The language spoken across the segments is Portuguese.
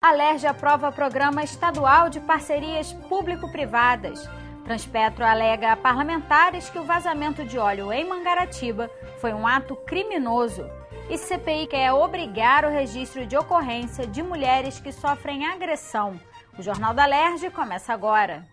A Alerj aprova programa estadual de parcerias público-privadas. Transpetro alega a parlamentares que o vazamento de óleo em Mangaratiba foi um ato criminoso. E CPI quer obrigar o registro de ocorrência de mulheres que sofrem agressão. O Jornal da Alerj começa agora.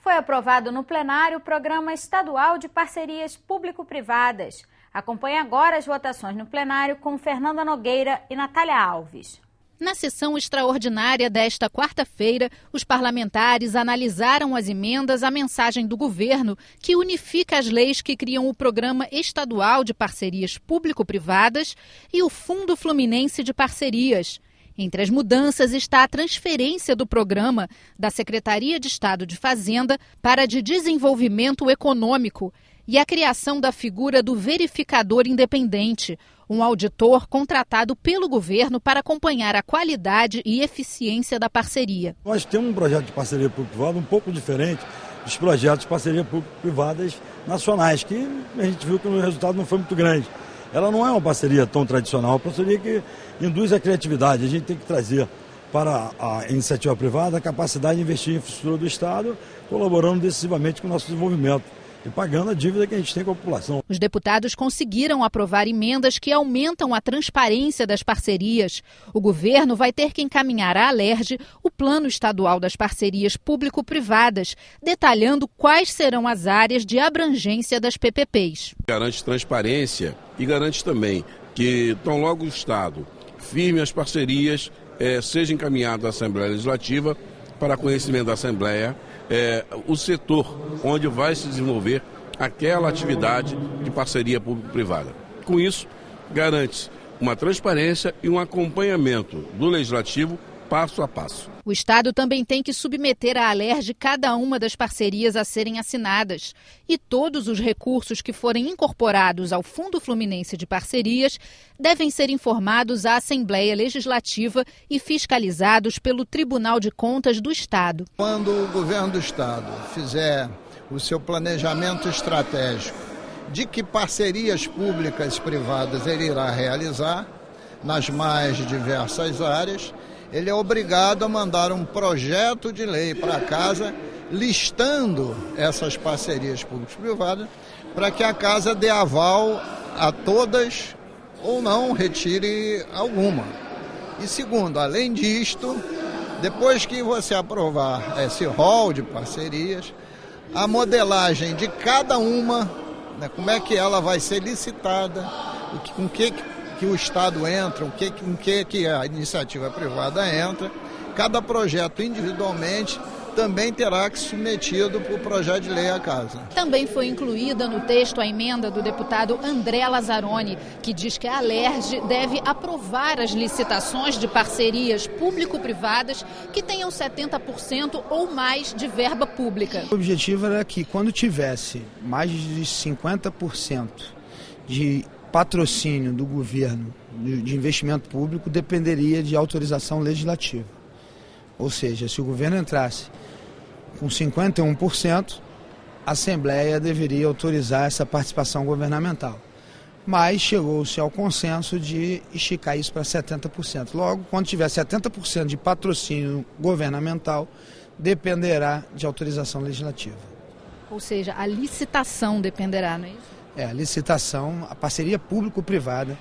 Foi aprovado no plenário o Programa Estadual de Parcerias Público-Privadas. Acompanhe agora as votações no plenário com Fernanda Nogueira e Natália Alves. Na sessão extraordinária desta quarta-feira, os parlamentares analisaram as emendas à mensagem do governo que unifica as leis que criam o Programa Estadual de Parcerias Público-Privadas e o Fundo Fluminense de Parcerias. Entre as mudanças está a transferência do programa da Secretaria de Estado de Fazenda para a de Desenvolvimento Econômico e a criação da figura do verificador independente, um auditor contratado pelo governo para acompanhar a qualidade e eficiência da parceria. Nós temos um projeto de parceria público-privada um pouco diferente dos projetos de parceria público-privadas nacionais, que a gente viu que o resultado não foi muito grande. Ela não é uma parceria tão tradicional, é uma parceria que induz a criatividade. A gente tem que trazer para a iniciativa privada a capacidade de investir em infraestrutura do Estado, colaborando decisivamente com o nosso desenvolvimento e pagando a dívida que a gente tem com a população. Os deputados conseguiram aprovar emendas que aumentam a transparência das parcerias. O governo vai ter que encaminhar à Alerj o Plano Estadual das Parcerias Público-Privadas, detalhando quais serão as áreas de abrangência das PPPs. Garante transparência e garante também que, tão logo o Estado firme as parcerias, seja encaminhado à Assembleia Legislativa para conhecimento da Assembleia, o setor onde vai se desenvolver aquela atividade de parceria público-privada. Com isso, garante uma transparência e um acompanhamento do Legislativo passo a passo. O Estado também tem que submeter à Alerj cada uma das parcerias a serem assinadas. E todos os recursos que forem incorporados ao Fundo Fluminense de Parcerias devem ser informados à Assembleia Legislativa e fiscalizados pelo Tribunal de Contas do Estado. Quando o governo do Estado fizer o seu planejamento estratégico de que parcerias públicas e privadas ele irá realizar nas mais diversas áreas, ele é obrigado a mandar um projeto de lei para a Casa listando essas parcerias públicas-privadas para que a Casa dê aval a todas ou não retire alguma. E segundo, além disto, depois que você aprovar esse rol de parcerias, a modelagem de cada uma, né, como é que ela vai ser licitada, com que o Estado entra, com que a iniciativa privada entra, cada projeto individualmente também terá que ser submetido para o projeto de lei à Casa. Também foi incluída no texto a emenda do deputado André Lazzaroni, que diz que a Alerj deve aprovar as licitações de parcerias público-privadas que tenham 70% ou mais de verba pública. O objetivo era que quando tivesse mais de 50% de patrocínio do governo de investimento público, dependeria de autorização legislativa. Ou seja, se o governo entrasse com 51%, a Assembleia deveria autorizar essa participação governamental. Mas chegou-se ao consenso de esticar isso para 70%. Logo, quando tiver 70% de patrocínio governamental, dependerá de autorização legislativa. Ou seja, a licitação dependerá, não é isso? A licitação, a parceria público-privada,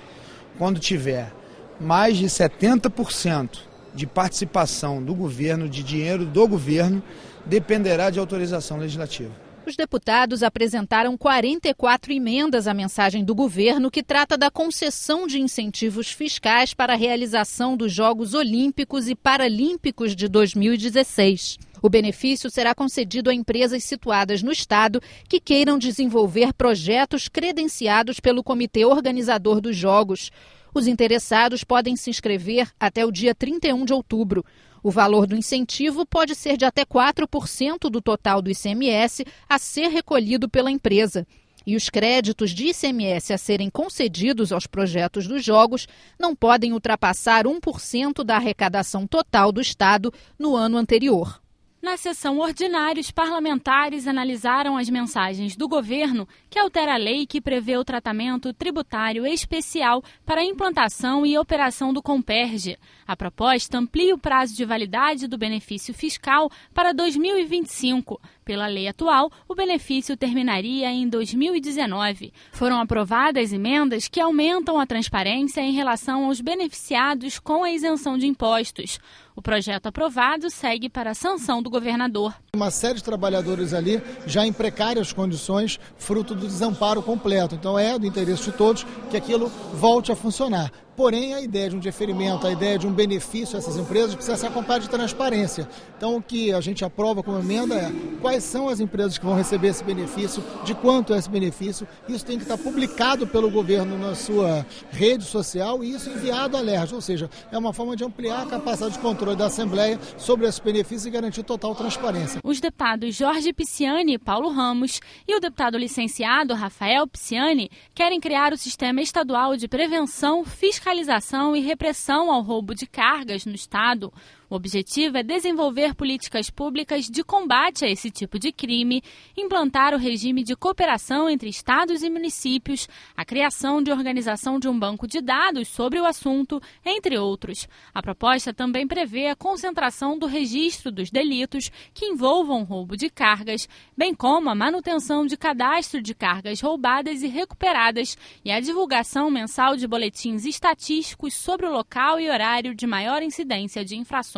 quando tiver mais de 70% de participação do governo, de dinheiro do governo, dependerá de autorização legislativa. Os deputados apresentaram 44 emendas à mensagem do governo que trata da concessão de incentivos fiscais para a realização dos Jogos Olímpicos e Paralímpicos de 2016. O benefício será concedido a empresas situadas no Estado que queiram desenvolver projetos credenciados pelo comitê organizador dos Jogos. Os interessados podem se inscrever até o dia 31 de outubro. O valor do incentivo pode ser de até 4% do total do ICMS a ser recolhido pela empresa. E os créditos de ICMS a serem concedidos aos projetos dos jogos não podem ultrapassar 1% da arrecadação total do Estado no ano anterior. Na sessão ordinária, os parlamentares analisaram as mensagens do governo que altera a lei que prevê o tratamento tributário especial para a implantação e operação do Comperge. A proposta amplia o prazo de validade do benefício fiscal para 2025. Pela lei atual, o benefício terminaria em 2019. Foram aprovadas emendas que aumentam a transparência em relação aos beneficiados com a isenção de impostos. O projeto aprovado segue para a sanção do governador. Uma série de trabalhadores ali já em precárias condições, fruto do desamparo completo. Então é do interesse de todos que aquilo volte a funcionar. Porém, a ideia de um deferimento, a ideia de um benefício a essas empresas precisa ser acompanhada de transparência. Então, o que a gente aprova como emenda é quais são as empresas que vão receber esse benefício, de quanto é esse benefício. Isso tem que estar publicado pelo governo na sua rede social e isso enviado à LERJ. Ou seja, é uma forma de ampliar a capacidade de controle da Assembleia sobre esses benefícios e garantir total transparência. Os deputados Jorge Pisciani e Paulo Ramos e o deputado licenciado Rafael Pisciani querem criar o Sistema Estadual de Prevenção, Fiscalização e repressão ao roubo de cargas no Estado. O objetivo é desenvolver políticas públicas de combate a esse tipo de crime, implantar o regime de cooperação entre estados e municípios, a criação de organização de um banco de dados sobre o assunto, entre outros. A proposta também prevê a concentração do registro dos delitos que envolvam roubo de cargas, bem como a manutenção de cadastro de cargas roubadas e recuperadas e a divulgação mensal de boletins estatísticos sobre o local e horário de maior incidência de infrações.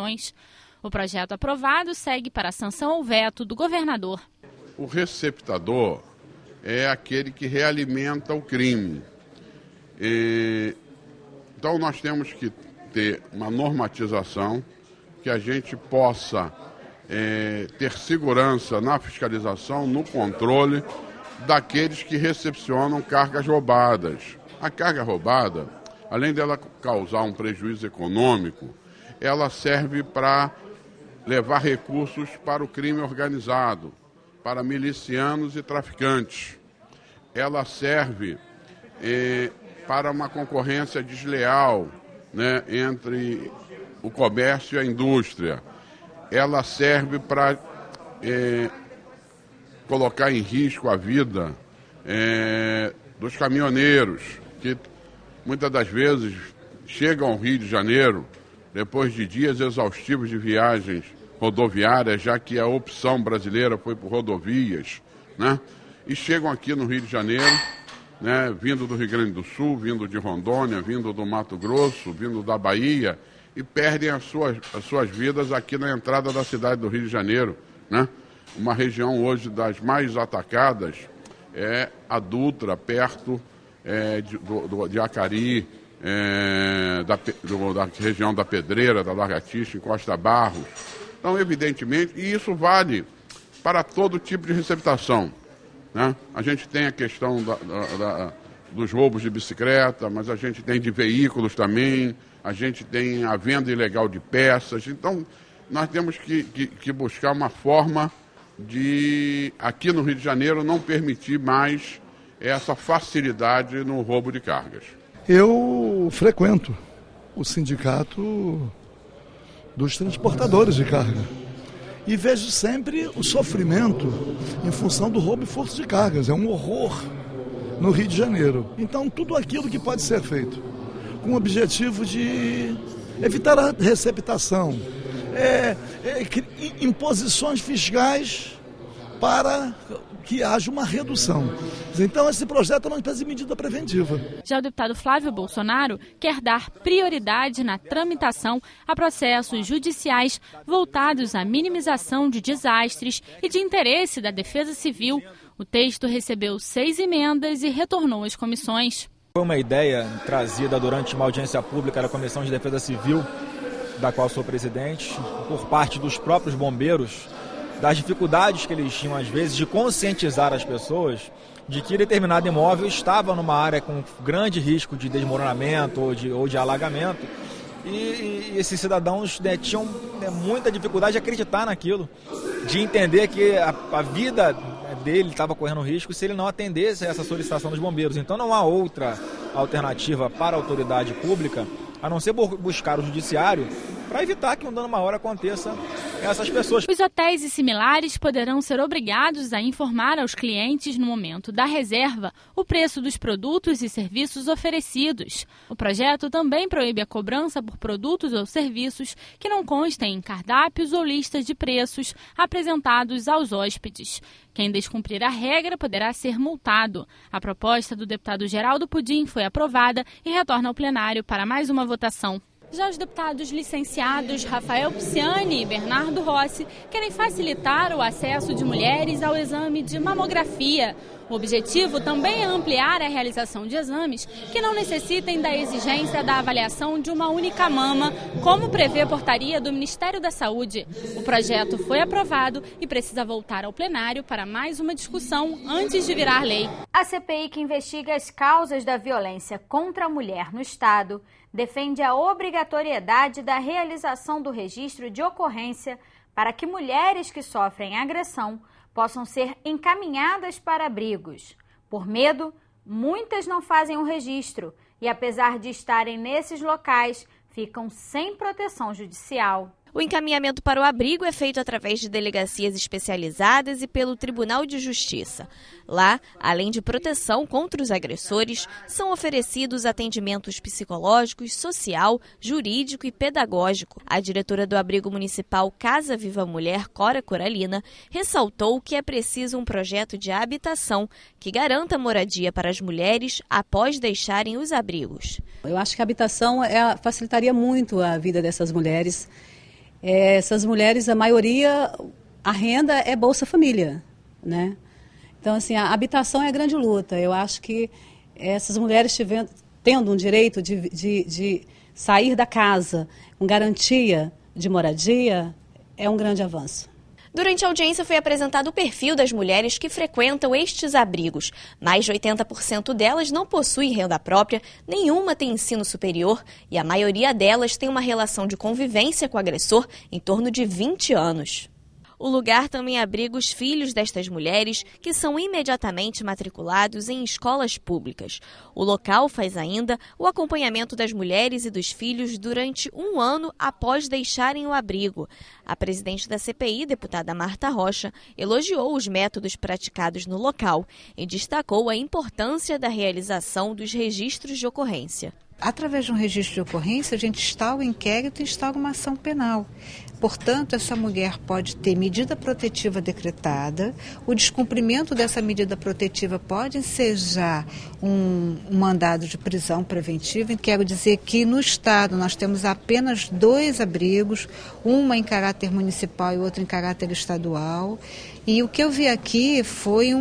O projeto aprovado segue para a sanção ao veto do governador. O receptador é aquele que realimenta o crime. Então nós temos que ter uma normatização que a gente possa ter segurança na fiscalização, no controle daqueles que recepcionam cargas roubadas. A carga roubada, além dela causar um prejuízo econômico, ela serve para levar recursos para o crime organizado, para milicianos e traficantes. Ela serve para uma concorrência desleal, né, entre o comércio e a indústria. Ela serve para colocar em risco a vida dos caminhoneiros, que muitas das vezes chegam ao Rio de Janeiro depois de dias exaustivos de viagens rodoviárias, já que a opção brasileira foi por rodovias, né? E chegam aqui no Rio de Janeiro, né, vindo do Rio Grande do Sul, vindo de Rondônia, vindo do Mato Grosso, vindo da Bahia, e perdem as suas vidas aqui na entrada da cidade do Rio de Janeiro, né? Uma região hoje das mais atacadas é a Dutra, perto de Acari, da região da Pedreira, da Lagartixa, em Costa Barros. Então, evidentemente, e isso vale para todo tipo de receptação, né? A gente tem a questão dos roubos de bicicleta, mas a gente tem de veículos também, a gente tem a venda ilegal de peças. Então, nós temos que buscar uma forma de, aqui no Rio de Janeiro, não permitir mais essa facilidade no roubo de cargas. Eu frequento o sindicato dos transportadores de carga e vejo sempre o sofrimento em função do roubo e furto de cargas. É um horror no Rio de Janeiro. Então, tudo aquilo que pode ser feito com o objetivo de evitar a receptação, imposições fiscais para que haja uma redução. Então, esse projeto é uma espécie de medida preventiva. Já o deputado Flávio Bolsonaro quer dar prioridade na tramitação a processos judiciais voltados à minimização de desastres e de interesse da Defesa Civil. O texto recebeu 6 emendas e retornou às comissões. Foi uma ideia trazida durante uma audiência pública da Comissão de Defesa Civil, da qual sou presidente, por parte dos próprios bombeiros, das dificuldades que eles tinham, às vezes, de conscientizar as pessoas de que determinado imóvel estava numa área com grande risco de desmoronamento ou de alagamento. E esses cidadãos, né, tinham muita dificuldade de acreditar naquilo, de entender que a vida dele estava correndo risco se ele não atendesse a essa solicitação dos bombeiros. Então não há outra alternativa para a autoridade pública a não ser buscar o judiciário para evitar que um dano maior aconteça a essas pessoas. Os hotéis e similares poderão ser obrigados a informar aos clientes no momento da reserva o preço dos produtos e serviços oferecidos. O projeto também proíbe a cobrança por produtos ou serviços que não constem em cardápios ou listas de preços apresentados aos hóspedes. Quem descumprir a regra poderá ser multado. A proposta do deputado Geraldo Pudim foi aprovada e retorna ao plenário para mais uma votação. Já os deputados licenciados Rafael Pisciani e Bernardo Rossi querem facilitar o acesso de mulheres ao exame de mamografia. O objetivo também é ampliar a realização de exames que não necessitem da exigência da avaliação de uma única mama, como prevê a portaria do Ministério da Saúde. O projeto foi aprovado e precisa voltar ao plenário para mais uma discussão antes de virar lei. A CPI, que investiga as causas da violência contra a mulher no Estado, defende a obrigatoriedade da realização do registro de ocorrência para que mulheres que sofrem agressão possam ser encaminhadas para abrigos. Por medo, muitas não fazem o registro e, apesar de estarem nesses locais, ficam sem proteção judicial. O encaminhamento para o abrigo é feito através de delegacias especializadas e pelo Tribunal de Justiça. Lá, além de proteção contra os agressores, são oferecidos atendimentos psicológicos, social, jurídico e pedagógico. A diretora do abrigo municipal Casa Viva Mulher, Cora Coralina, ressaltou que é preciso um projeto de habitação que garanta moradia para as mulheres após deixarem os abrigos. Eu acho que a habitação facilitaria muito a vida dessas mulheres. Essas mulheres, a maioria, a renda é Bolsa Família, né? Então, assim, a habitação é a grande luta. Eu acho que essas mulheres tendo um direito de sair da casa com garantia de moradia, é um grande avanço. Durante a audiência foi apresentado o perfil das mulheres que frequentam estes abrigos. Mais de 80% delas não possuem renda própria, nenhuma tem ensino superior e a maioria delas tem uma relação de convivência com o agressor em torno de 20 anos. O lugar também abriga os filhos destas mulheres, que são imediatamente matriculados em escolas públicas. O local faz ainda o acompanhamento das mulheres e dos filhos durante um ano após deixarem o abrigo. A presidente da CPI, deputada Marta Rocha, elogiou os métodos praticados no local e destacou a importância da realização dos registros de ocorrência. Através de um registro de ocorrência, a gente instaura o inquérito e instaura uma ação penal. Portanto, essa mulher pode ter medida protetiva decretada, o descumprimento dessa medida protetiva pode ensejar um mandado de prisão preventiva. Quero dizer que no Estado nós temos apenas 2 abrigos, uma em caráter municipal e outra em caráter estadual. E o que eu vi aqui foi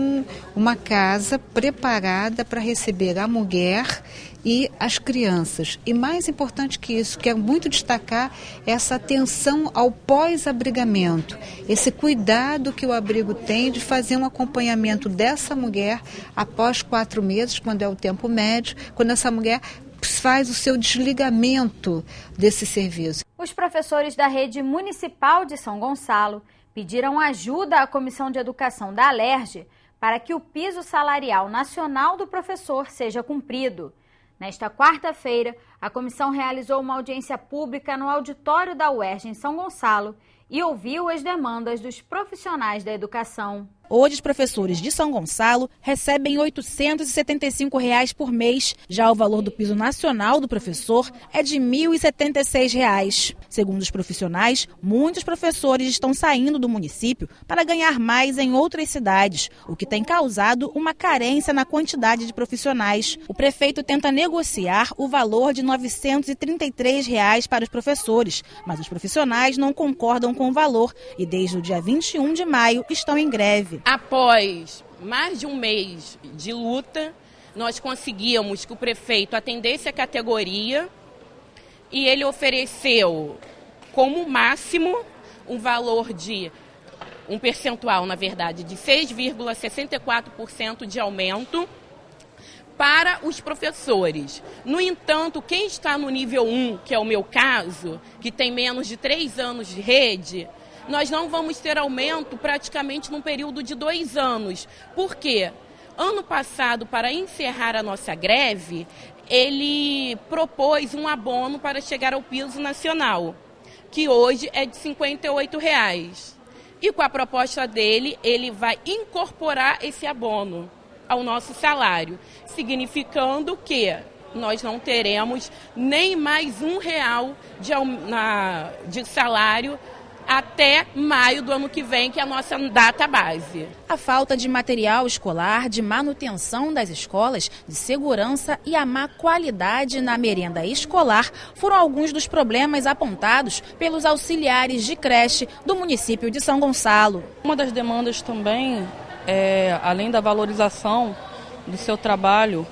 uma casa preparada para receber a mulher e as crianças. E mais importante que isso, quero muito destacar essa atenção ao pós-abrigamento, esse cuidado que o abrigo tem de fazer um acompanhamento dessa mulher após 4 meses, quando é o tempo médio, quando essa mulher faz o seu desligamento desse serviço. Os professores da rede municipal de São Gonçalo pediram ajuda à Comissão de Educação da Alerj para que o piso salarial nacional do professor seja cumprido. Nesta quarta-feira, a comissão realizou uma audiência pública no auditório da UERJ em São Gonçalo e ouviu as demandas dos profissionais da educação. Hoje, os professores de São Gonçalo recebem R$ 875 por mês. Já o valor do piso nacional do professor é de R$ 1.076. Segundo os profissionais, muitos professores estão saindo do município para ganhar mais em outras cidades, o que tem causado uma carência na quantidade de profissionais. O prefeito tenta negociar o valor de R$ 933 para os professores, mas os profissionais não concordam com o valor e desde o dia 21 de maio estão em greve. Após mais de um mês de luta, nós conseguimos que o prefeito atendesse a categoria e ele ofereceu como máximo um valor de, um percentual, na verdade, de 6,64% de aumento para os professores. No entanto, quem está no nível 1, que é o meu caso, que tem menos de 3 anos de rede, nós não vamos ter aumento praticamente num período de 2 anos. Por quê? Ano passado, para encerrar a nossa greve, ele propôs um abono para chegar ao piso nacional, que hoje é de R$ 58,00. E com a proposta dele, ele vai incorporar esse abono ao nosso salário, significando que nós não teremos nem mais R$1 de salário até maio do ano que vem, que é a nossa data base. A falta de material escolar, de manutenção das escolas, de segurança e a má qualidade na merenda escolar foram alguns dos problemas apontados pelos auxiliares de creche do município de São Gonçalo. Uma das demandas também, além da valorização do seu trabalho,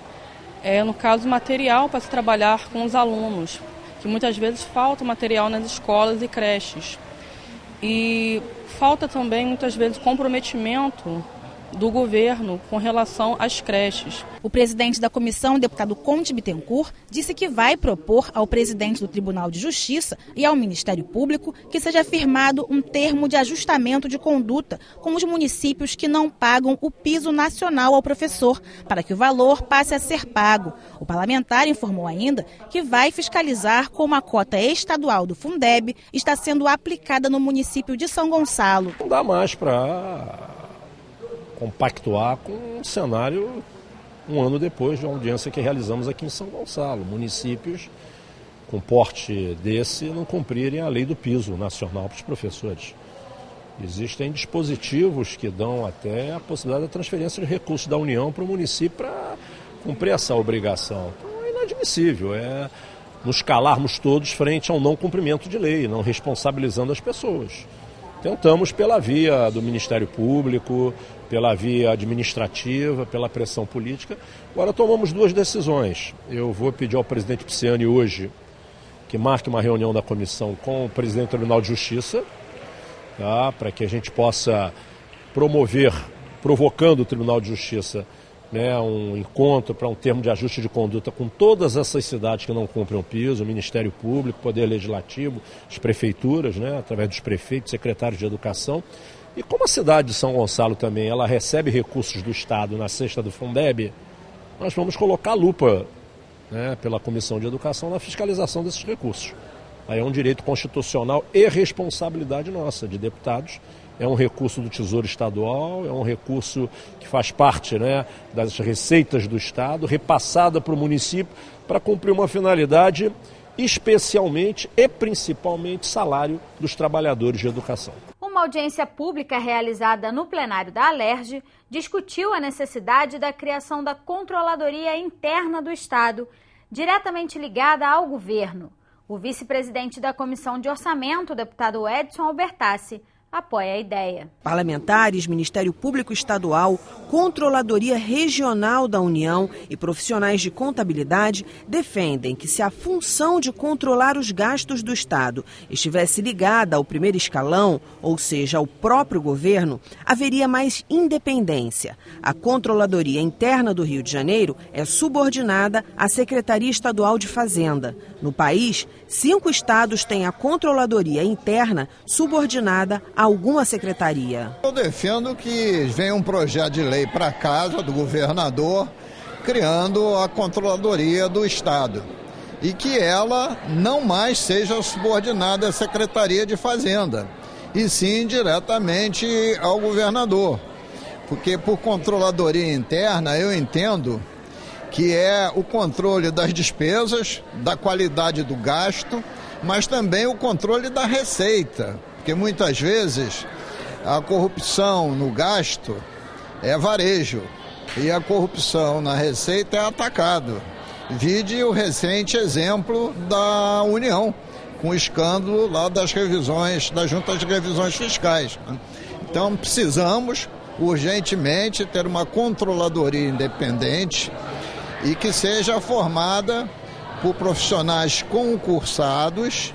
no caso material para se trabalhar com os alunos, que muitas vezes falta material nas escolas e creches. E falta também, muitas vezes, comprometimento do governo com relação às creches. O presidente da comissão, deputado Conde Bittencourt, disse que vai propor ao presidente do Tribunal de Justiça e ao Ministério Público que seja firmado um termo de ajustamento de conduta com os municípios que não pagam o piso nacional ao professor, para que o valor passe a ser pago. O parlamentar informou ainda que vai fiscalizar como a cota estadual do Fundeb está sendo aplicada no município de São Gonçalo. Não dá mais para compactuar com um cenário um ano depois de uma audiência que realizamos aqui em São Gonçalo. Municípios com porte desse não cumprirem a lei do piso nacional para os professores. Existem dispositivos que dão até a possibilidade da transferência de recursos da União para o município para cumprir essa obrigação. Então é inadmissível, nos calarmos todos frente a um não cumprimento de lei, não responsabilizando as pessoas. Tentamos pela via do Ministério Público, pela via administrativa, pela pressão política. Agora tomamos 2 decisões. Eu vou pedir ao presidente Pisciani hoje que marque uma reunião da comissão com o presidente do Tribunal de Justiça, tá, para que a gente possa promover, provocando o Tribunal de Justiça, um encontro para um termo de ajuste de conduta com todas essas cidades que não cumprem o piso, o Ministério Público, o Poder Legislativo, as prefeituras, através dos prefeitos, secretários de Educação. E como a cidade de São Gonçalo também ela recebe recursos do Estado na cesta do Fundeb, nós vamos colocar a lupa pela Comissão de Educação na fiscalização desses recursos. Aí é um direito constitucional e responsabilidade nossa, de deputados. É um recurso do Tesouro Estadual, é um recurso que faz parte das receitas do Estado, repassada para o município para cumprir uma finalidade, especialmente e principalmente salário dos trabalhadores de educação. Uma audiência pública realizada no plenário da Alerj discutiu a necessidade da criação da Controladoria Interna do Estado, diretamente ligada ao governo. O vice-presidente da Comissão de Orçamento, o deputado Edson Albertassi, apoia a ideia. Parlamentares, Ministério Público Estadual, Controladoria Regional da União e profissionais de contabilidade defendem que se a função de controlar os gastos do Estado estivesse ligada ao primeiro escalão, ou seja, ao próprio governo, haveria mais independência. A Controladoria Interna do Rio de Janeiro é subordinada à Secretaria Estadual de Fazenda. No país, 5 estados têm a Controladoria Interna subordinada a alguma secretaria. Eu defendo que venha um projeto de lei para casa do governador criando a Controladoria do Estado e que ela não mais seja subordinada à Secretaria de Fazenda e sim diretamente ao governador, porque por Controladoria Interna eu entendo que é o controle das despesas, da qualidade do gasto, mas também o controle da receita. Porque muitas vezes a corrupção no gasto é varejo e a corrupção na receita é atacado. Vide o recente exemplo da União, com o escândalo lá das revisões, das juntas de revisões fiscais. Então precisamos urgentemente ter uma controladoria independente e que seja formada por profissionais concursados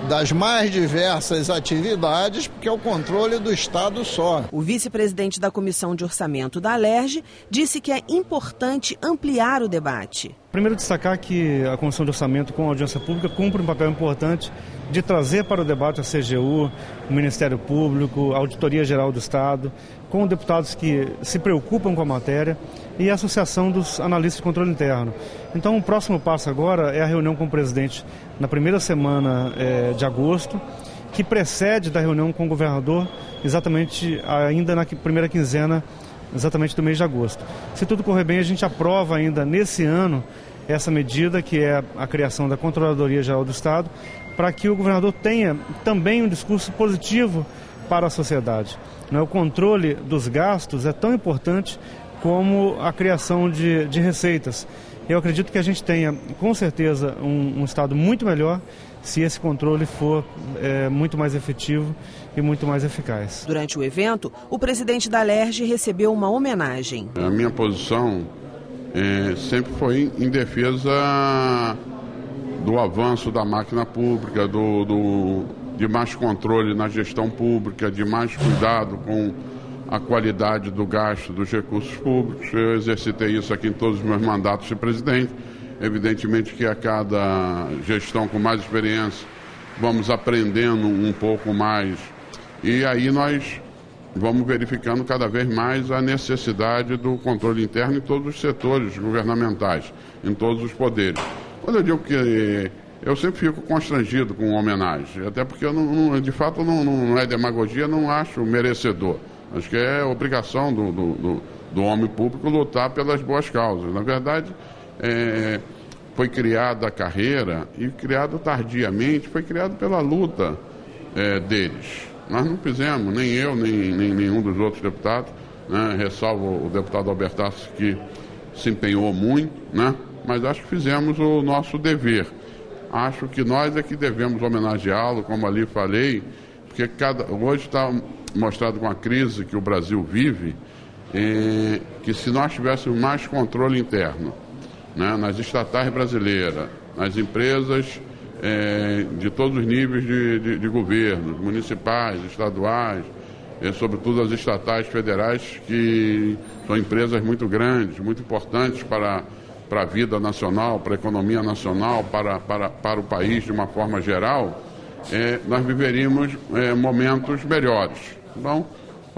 das mais diversas atividades, porque é o controle do Estado só. O vice-presidente da Comissão de Orçamento da Alerj disse que é importante ampliar o debate. Primeiro, destacar que a Comissão de Orçamento com a audiência pública cumpre um papel importante de trazer para o debate a CGU, o Ministério Público, a Auditoria Geral do Estado, com deputados que se preocupam com a matéria e a Associação dos Analistas de Controle Interno. Então, o próximo passo agora é a reunião com o presidente na primeira semana de agosto, que precede da reunião com o governador exatamente ainda na primeira quinzena exatamente do mês de agosto. Se tudo correr bem, a gente aprova ainda nesse ano essa medida, que é a criação da Controladoria Geral do Estado, para que o governador tenha também um discurso positivo para a sociedade. O controle dos gastos é tão importante como a criação de receitas. Eu acredito que a gente tenha, com certeza, um Estado muito melhor se esse controle for muito mais efetivo e muito mais eficaz. Durante o evento, o presidente da Alerj recebeu uma homenagem. A minha posição sempre foi em defesa do avanço da máquina pública, de mais controle na gestão pública, de mais cuidado com a qualidade do gasto dos recursos públicos. Eu exercitei isso aqui em todos os meus mandatos de presidente. Evidentemente que a cada gestão com mais experiência vamos aprendendo um pouco mais e aí nós vamos verificando cada vez mais a necessidade do controle interno em todos os setores governamentais, em todos os poderes. Quando eu digo que eu sempre fico constrangido com homenagem, até porque eu de fato não é demagogia, não acho merecedor. Acho que é obrigação do homem público lutar pelas boas causas. Na verdade, foi criada a carreira e criado tardiamente, foi criado pela luta deles. Nós não fizemos, nem eu, nem nenhum dos outros deputados, né? Ressalvo o deputado Albertassi, que se empenhou muito, né? Mas acho que fizemos o nosso dever. Acho que nós é que devemos homenageá-lo, como ali falei, porque hoje está mostrado com a crise que o Brasil vive, que se nós tivéssemos mais controle interno, né, nas estatais brasileiras, nas empresas de todos os níveis de governo, municipais, estaduais, sobretudo as estatais federais, que são empresas muito grandes, muito importantes para a vida nacional, para a economia nacional, para o país de uma forma geral, nós viveríamos momentos melhores. Então,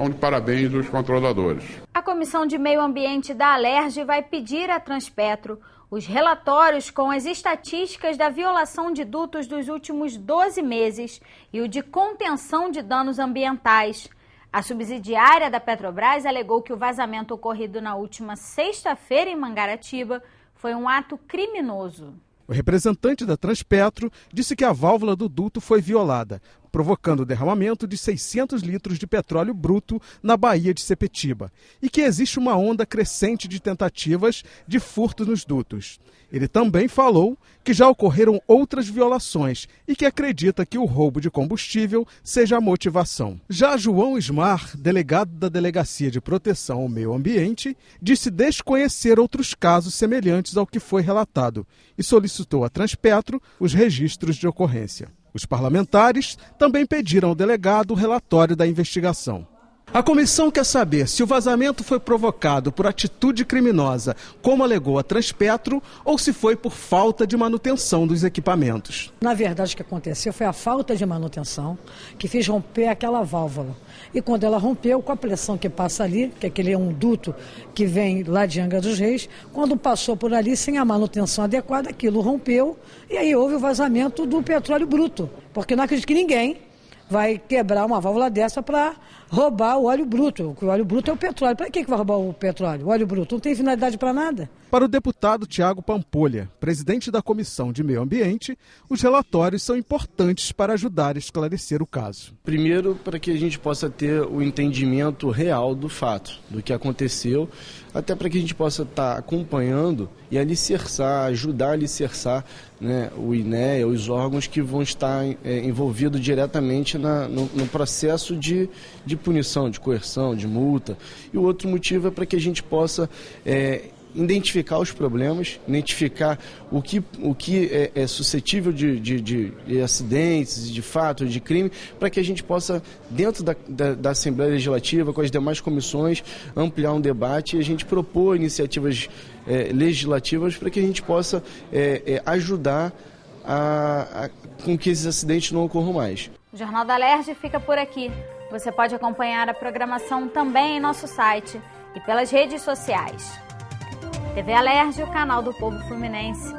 de parabéns aos controladores. A Comissão de Meio Ambiente da Alerj vai pedir à Transpetro os relatórios com as estatísticas da violação de dutos dos últimos 12 meses e o de contenção de danos ambientais. A subsidiária da Petrobras alegou que o vazamento ocorrido na última sexta-feira em Mangaratiba foi um ato criminoso. O representante da Transpetro disse que a válvula do duto foi violada, provocando o derramamento de 600 litros de petróleo bruto na Baía de Sepetiba, e que existe uma onda crescente de tentativas de furto nos dutos. Ele também falou que já ocorreram outras violações e que acredita que o roubo de combustível seja a motivação. Já João Ismar, delegado da Delegacia de Proteção ao Meio Ambiente, disse desconhecer outros casos semelhantes ao que foi relatado e solicitou à Transpetro os registros de ocorrência. Os parlamentares também pediram ao delegado o relatório da investigação. A comissão quer saber se o vazamento foi provocado por atitude criminosa, como alegou a Transpetro, ou se foi por falta de manutenção dos equipamentos. Na verdade, o que aconteceu foi a falta de manutenção que fez romper aquela válvula. E quando ela rompeu, com a pressão que passa ali, que aquele é um duto que vem lá de Angra dos Reis, quando passou por ali sem a manutenção adequada, aquilo rompeu e aí houve o vazamento do petróleo bruto. Porque não acredito que ninguém vai quebrar uma válvula dessa para roubar o óleo bruto. O óleo bruto é o petróleo. Para que vai roubar o petróleo? O óleo bruto não tem finalidade para nada. Para o deputado Tiago Pampolha, presidente da Comissão de Meio Ambiente, os relatórios são importantes para ajudar a esclarecer o caso. Primeiro, para que a gente possa ter o entendimento real do fato, do que aconteceu, até para que a gente possa estar acompanhando e alicerçar, ajudar a alicerçar, né, o INEA, os órgãos que vão estar envolvidos diretamente no processo de punição, de coerção, de multa. E o outro motivo é para que a gente possa identificar os problemas, identificar o que é suscetível de acidentes, de fatos, de crime, para que a gente possa, dentro da Assembleia Legislativa, com as demais comissões, ampliar um debate e a gente propor iniciativas legislativas para que a gente possa ajudar com que esses acidentes não ocorram mais. O Jornal da Alerj fica por aqui. Você pode acompanhar a programação também em nosso site e pelas redes sociais. TV Alerj, o canal do povo fluminense.